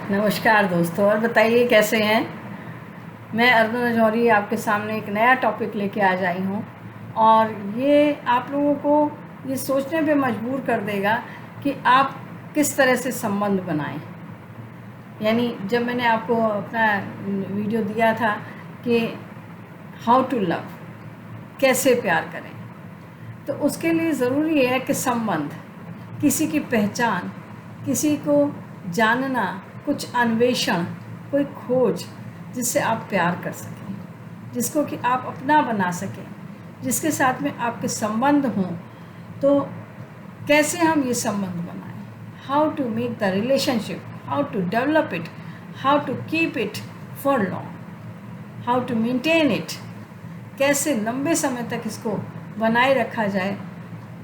नमस्कार दोस्तों, और बताइए कैसे हैं। मैं अरुणा जौहरी आपके सामने एक नया टॉपिक लेके आ जाई हूँ और ये आप लोगों को ये सोचने पे मजबूर कर देगा कि आप किस तरह से संबंध बनाएं। यानी जब मैंने आपको अपना वीडियो दिया था कि हाउ टू लव, कैसे प्यार करें, तो उसके लिए ज़रूरी है कि संबंध, किसी की पहचान, किसी को जानना, कुछ अन्वेषण, कोई खोज जिससे आप प्यार कर सकें, जिसको कि आप अपना बना सकें, जिसके साथ में आपके संबंध हों। तो कैसे हम ये संबंध बनाएं, how to make the relationship, how to develop it, how to keep it for long, how to maintain it, कैसे लंबे समय तक इसको बनाए रखा जाए,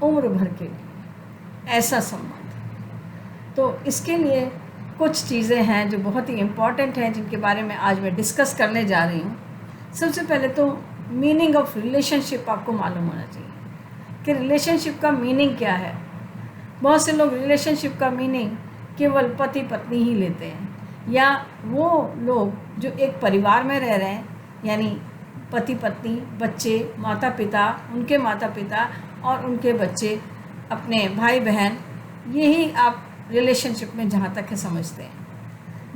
उम्र भर के लिए ऐसा संबंध। तो इसके लिए कुछ चीज़ें हैं जो बहुत ही इम्पॉर्टेंट हैं, जिनके बारे में आज मैं डिस्कस करने जा रही हूँ। सबसे पहले तो मीनिंग ऑफ रिलेशनशिप आपको मालूम होना चाहिए कि रिलेशनशिप का मीनिंग क्या है। बहुत से लोग रिलेशनशिप का मीनिंग केवल पति पत्नी ही लेते हैं, या वो लोग जो एक परिवार में रह रहे हैं, यानी पति पत्नी, बच्चे, माता पिता, उनके माता पिता और उनके बच्चे, अपने भाई बहन, यही आप रिलेशनशिप में जहाँ तक है समझते हैं,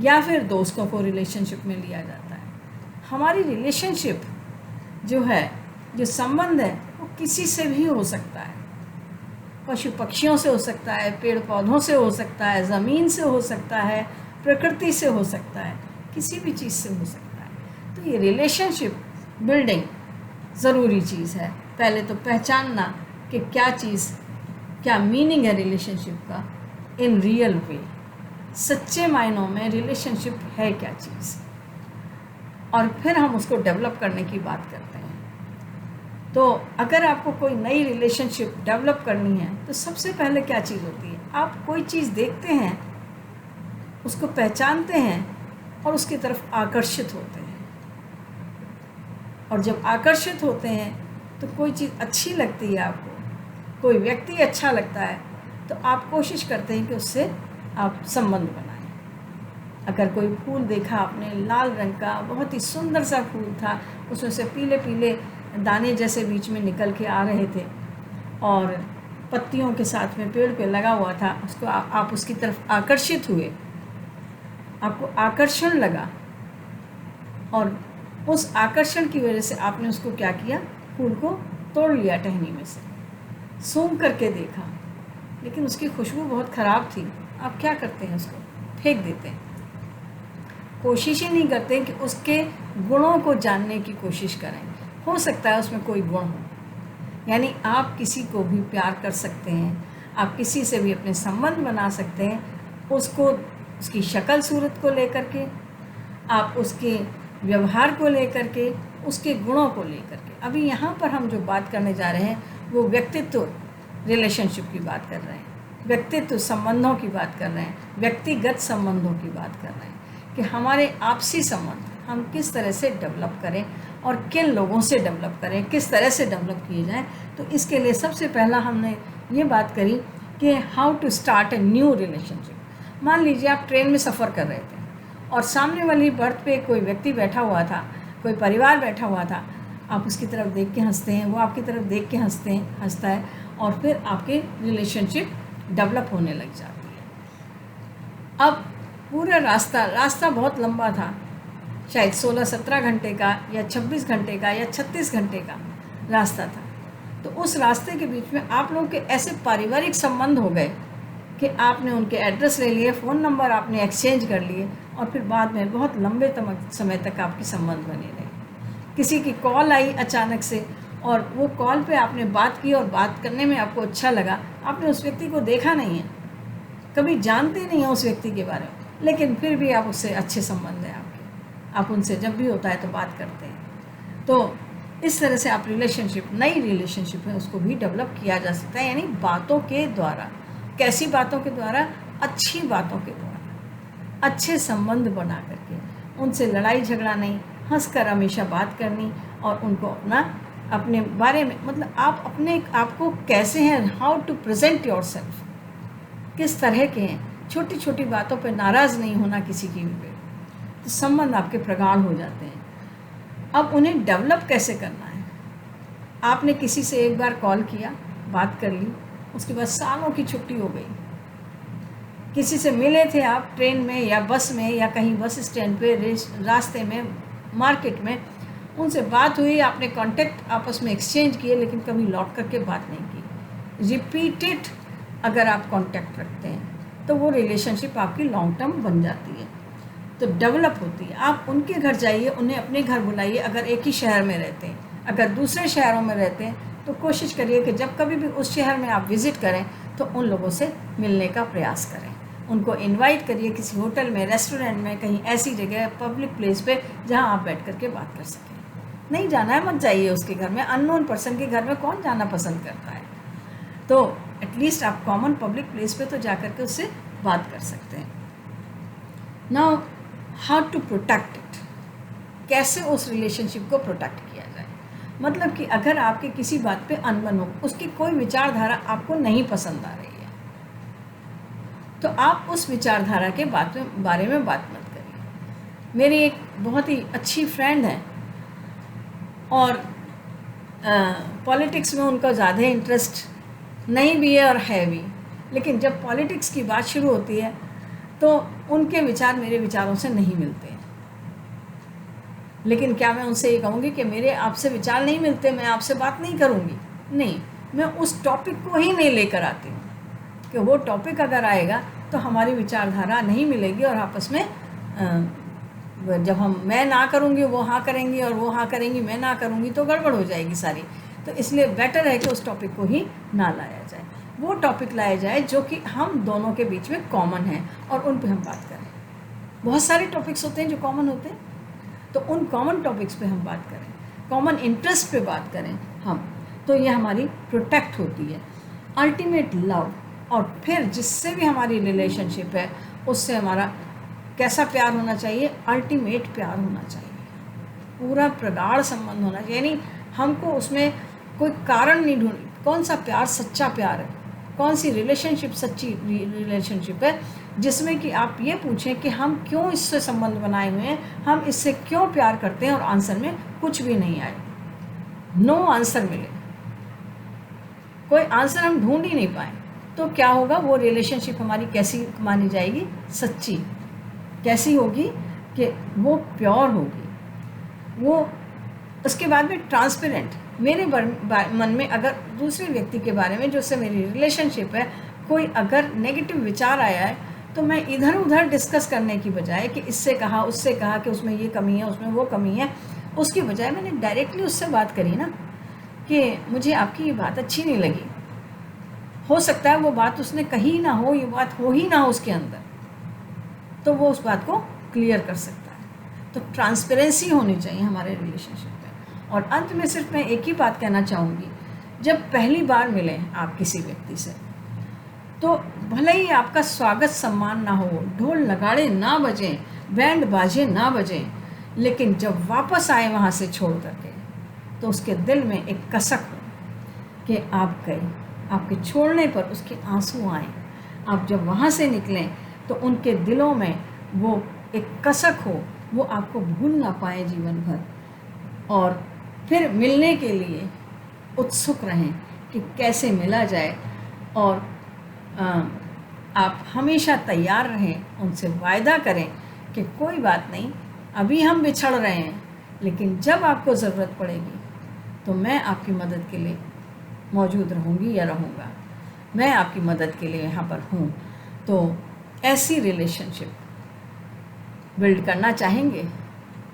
या फिर दोस्तों को रिलेशनशिप में लिया जाता है। हमारी रिलेशनशिप जो है, जो संबंध है, वो किसी से भी हो सकता है। पशु पक्षियों से हो सकता है, पेड़ पौधों से हो सकता है, ज़मीन से हो सकता है, प्रकृति से हो सकता है, किसी भी चीज़ से हो सकता है। तो ये रिलेशनशिप बिल्डिंग ज़रूरी चीज़ है। पहले तो पहचानना कि क्या चीज़, क्या मीनिंग है रिलेशनशिप का इन रियल वे, सच्चे मायनों में रिलेशनशिप है क्या चीज़, और फिर हम उसको डेवलप करने की बात करते हैं। तो अगर आपको कोई नई रिलेशनशिप डेवलप करनी है तो सबसे पहले क्या चीज़ होती है, आप कोई चीज़ देखते हैं, उसको पहचानते हैं और उसकी तरफ आकर्षित होते हैं। और जब आकर्षित होते हैं तो कोई चीज़ अच्छी लगती है आपको, कोई व्यक्ति अच्छा लगता है, तो आप कोशिश करते हैं कि उससे आप संबंध बनाएं। अगर कोई फूल देखा आपने, लाल रंग का बहुत ही सुंदर सा फूल था, उसमें से पीले पीले दाने जैसे बीच में निकल के आ रहे थे और पत्तियों के साथ में पेड़ पे लगा हुआ था, उसको आप उसकी तरफ आकर्षित हुए, आपको आकर्षण लगा, और उस आकर्षण की वजह से आपने उसको क्या किया, फूल को तोड़ लिया टहनी में से, सूंघ करके देखा, लेकिन उसकी खुशबू बहुत ख़राब थी। आप क्या करते हैं, उसको फेंक देते हैं। कोशिश ही नहीं करते कि उसके गुणों को जानने की कोशिश करें, हो सकता है उसमें कोई गुण हो। यानी आप किसी को भी प्यार कर सकते हैं, आप किसी से भी अपने संबंध बना सकते हैं, उसको, उसकी शक्ल सूरत को लेकर के, आप उसके व्यवहार को लेकर के, उसके गुणों को लेकर के। अभी यहाँ पर हम जो बात करने जा रहे हैं वो व्यक्तित्व रिलेशनशिप की बात कर रहे हैं, व्यक्तित्व संबंधों की बात कर रहे हैं, व्यक्तिगत संबंधों की बात कर रहे हैं कि हमारे आपसी संबंध हम किस तरह से डेवलप करें और किन लोगों से डेवलप करें, किस तरह से डेवलप किए जाएं। तो इसके लिए सबसे पहला हमने ये बात करी कि how to start a new relationship. मान लीजिए आप ट्रेन में सफ़र कर रहे थे और सामने वाली बर्थ पे कोई व्यक्ति बैठा हुआ था, कोई परिवार बैठा हुआ था, आप उसकी तरफ देख के हंसते हैं, वो आपकी तरफ देख के हंसता है, और फिर आपके रिलेशनशिप डेवलप होने लग जाती है। अब पूरा रास्ता बहुत लंबा था, शायद 16-17 घंटे का या 26 घंटे का या 36 घंटे का रास्ता था। तो उस रास्ते के बीच में आप लोगों के ऐसे पारिवारिक संबंध हो गए कि आपने उनके एड्रेस ले लिए, फ़ोन नंबर आपने एक्सचेंज कर लिए, और फिर बाद में बहुत लंबे समय तक आपके संबंध बने रहे। किसी की कॉल आई अचानक से और वो कॉल पे आपने बात की और बात करने में आपको अच्छा लगा। आपने उस व्यक्ति को देखा नहीं है, कभी जानते नहीं हैं उस व्यक्ति के बारे में, लेकिन फिर भी आप उससे अच्छे संबंध हैं आपके, आप उनसे जब भी होता है तो बात करते हैं। तो इस तरह से आप रिलेशनशिप, नई रिलेशनशिप है, उसको भी डेवलप किया जा सकता है, यानी बातों के द्वारा। कैसी बातों के द्वारा? अच्छी बातों के द्वारा, अच्छे संबंध बना करके, उनसे लड़ाई झगड़ा नहीं, हंसकर हमेशा बात करनी, और उनको अपने बारे में, मतलब आप अपने आपको कैसे हैं, how to present yourself, किस तरह के हैं, छोटी छोटी बातों पे नाराज़ नहीं होना किसी की भी, तो संबंध आपके प्रगाढ़ हो जाते हैं। अब उन्हें डेवलप कैसे करना है? आपने किसी से एक बार कॉल किया, बात कर ली, उसके बाद सालों की छुट्टी हो गई। किसी से मिले थे आप ट्रेन में या बस में या कहीं बस स्टैंड पे, रास्ते में, मार्केट में, उनसे बात हुई, आपने कांटेक्ट आपस में एक्सचेंज किए, लेकिन कभी लौट करके बात नहीं की। रिपीटेड अगर आप कांटेक्ट रखते हैं तो वो रिलेशनशिप आपकी लॉन्ग टर्म बन जाती है, तो डेवलप होती है। आप उनके घर जाइए, उन्हें अपने घर बुलाइए। अगर एक ही शहर में रहते हैं, अगर दूसरे शहरों में रहते हैं, तो कोशिश करिए कि जब कभी भी उस शहर में आप विज़िट करें तो उन लोगों से मिलने का प्रयास करें। उनको इनवाइट करिए किसी होटल में, रेस्टोरेंट में, कहीं ऐसी जगह, पब्लिक प्लेस पे जहां आप बैठ कर के बात कर सकें। नहीं जाना है, मत जाइए उसके घर में। अननोन पर्सन के घर में कौन जाना पसंद करता है? तो एटलीस्ट आप कॉमन पब्लिक प्लेस पे तो जा कर के उससे बात कर सकते हैं। Now how to protect it, कैसे उस रिलेशनशिप को प्रोटेक्ट किया जाए? मतलब कि अगर आपके किसी बात पे अनबन हो, उसकी कोई विचारधारा आपको नहीं पसंद आ रही है, तो आप उस विचारधारा के बारे में बात मत करिए। मेरी एक बहुत ही अच्छी फ्रेंड है और पॉलिटिक्स में उनका ज़्यादा इंटरेस्ट नहीं भी है और है भी, लेकिन जब पॉलिटिक्स की बात शुरू होती है तो उनके विचार मेरे विचारों से नहीं मिलते हैं। लेकिन क्या मैं उनसे ये कहूँगी कि मेरे आपसे विचार नहीं मिलते, मैं आपसे बात नहीं करूँगी? नहीं, मैं उस टॉपिक को ही नहीं लेकर आती हूँ कि वो टॉपिक अगर आएगा तो हमारी विचारधारा नहीं मिलेगी और आपस में जब मैं ना करूँगी वो हाँ करेंगी और वो हाँ करेंगी मैं ना करूँगी, तो गड़बड़ हो जाएगी सारी। तो इसलिए बेटर है कि उस टॉपिक को ही ना लाया जाए, वो टॉपिक लाया जाए जो कि हम दोनों के बीच में कॉमन है और उन पे हम बात करें। बहुत सारे टॉपिक्स होते हैं जो कॉमन होते हैं, तो उन कॉमन टॉपिक्स पे हम बात करें, कॉमन इंटरेस्ट पे बात करें हम, तो ये हमारी प्रोटेक्ट होती है। अल्टीमेट लव, और फिर जिससे भी हमारी रिलेशनशिप है उससे हमारा कैसा प्यार होना चाहिए? अल्टीमेट प्यार होना चाहिए, पूरा प्रगाढ़ संबंध होना चाहिए। यानी हमको उसमें कोई कारण नहीं ढूंढ, कौन सा प्यार सच्चा प्यार है, कौन सी रिलेशनशिप सच्ची रिलेशनशिप है, जिसमें कि आप ये पूछें कि हम क्यों इससे संबंध बनाए हुए हैं, हम इससे क्यों प्यार करते हैं, और आंसर में कुछ भी नहीं आए, नो आंसर मिले, कोई आंसर हम ढूंढ ही नहीं पाए, तो क्या होगा? वो रिलेशनशिप हमारी कैसी मानी जाएगी? सच्ची। कैसी होगी? कि वो प्योर होगी, वो उसके बाद में ट्रांसपेरेंट। मेरे मन में अगर दूसरे व्यक्ति के बारे में, जो से मेरी रिलेशनशिप है, कोई अगर नेगेटिव विचार आया है, तो मैं इधर उधर डिस्कस करने की बजाय कि इससे कहा उससे कहा कि उसमें ये कमी है उसमें वो कमी है, उसकी बजाय मैंने डायरेक्टली उससे बात करी ना कि मुझे आपकी ये बात अच्छी नहीं लगी। हो सकता है वो बात उसने कही ना हो, ये बात हो ही ना हो उसके अंदर, तो वो उस बात को क्लियर कर सकता है। तो ट्रांसपेरेंसी होनी चाहिए हमारे रिलेशनशिप में। और अंत में सिर्फ मैं एक ही बात कहना चाहूँगी, जब पहली बार मिलें आप किसी व्यक्ति से, तो भले ही आपका स्वागत सम्मान ना हो, ढोल नगाड़े ना बजें, बैंड बाजे ना बजें, लेकिन जब वापस आए वहाँ से छोड़ करके, तो उसके दिल में एक कसक हो कि आप गए, आपके छोड़ने पर उसके आंसू आए, आप जब वहाँ से निकलें तो उनके दिलों में वो एक कसक हो, वो आपको भूल ना पाए जीवन भर, और फिर मिलने के लिए उत्सुक रहें कि कैसे मिला जाए, और आप हमेशा तैयार रहें, उनसे वायदा करें कि कोई बात नहीं, अभी हम बिछड़ रहे हैं, लेकिन जब आपको ज़रूरत पड़ेगी तो मैं आपकी मदद के लिए मौजूद रहूँगी या रहूँगा, मैं आपकी मदद के लिए यहाँ पर हूँ। तो ऐसी रिलेशनशिप बिल्ड करना चाहेंगे,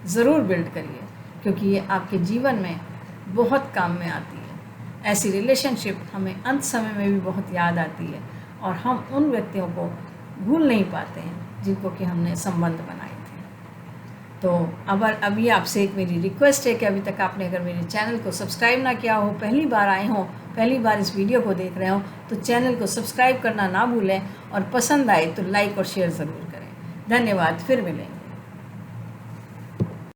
ज़रूर बिल्ड करिए, क्योंकि ये आपके जीवन में बहुत काम में आती है। ऐसी रिलेशनशिप हमें अंत समय में भी बहुत याद आती है, और हम उन व्यक्तियों को भूल नहीं पाते हैं जिनको कि हमने संबंध बनाए थे। तो अभी आपसे एक मेरी रिक्वेस्ट है कि अभी तक आपने अगर मेरे चैनल को सब्सक्राइब ना किया हो, पहली बार आए हों, पहली बार इस वीडियो को देख रहे हो, तो चैनल को सब्सक्राइब करना ना भूलें, और पसंद आए तो लाइक और शेयर ज़रूर करें। धन्यवाद, फिर मिलेंगे।